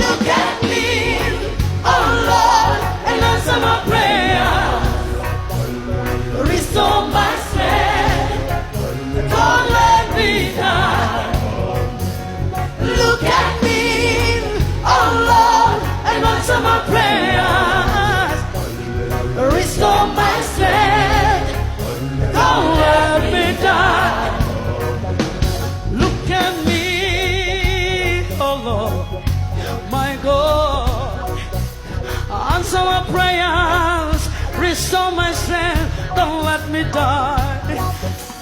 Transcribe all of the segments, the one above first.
Look at me, oh Lord, and answer my prayer. Restore my strength, don't let me die. Look at me, oh Lord, and answer my prayers. Restore my strength, don't let me die. Look at me, oh Lord, my God. Answer my prayers, restore my strength, don't let me die.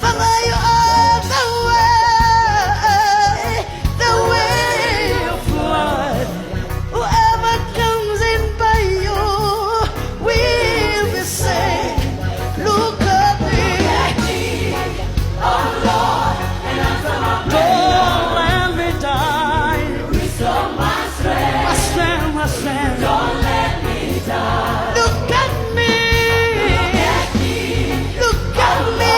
Father, you are the way of life. Whoever comes in by you will be saved. Look at me, oh Lord, and answer my prayer. Don't let me die. Restore my strength, my strength. Don't let me die. Look at me, look at me,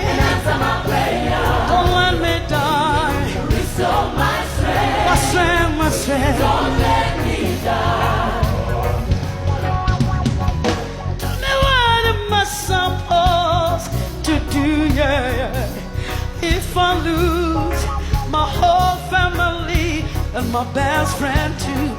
and answer my prayer. Don't let me die. Restore my strength, my strength. Don't let me die. Tell me what am I supposed to do, yeah, if I lose my whole family and my best friend too?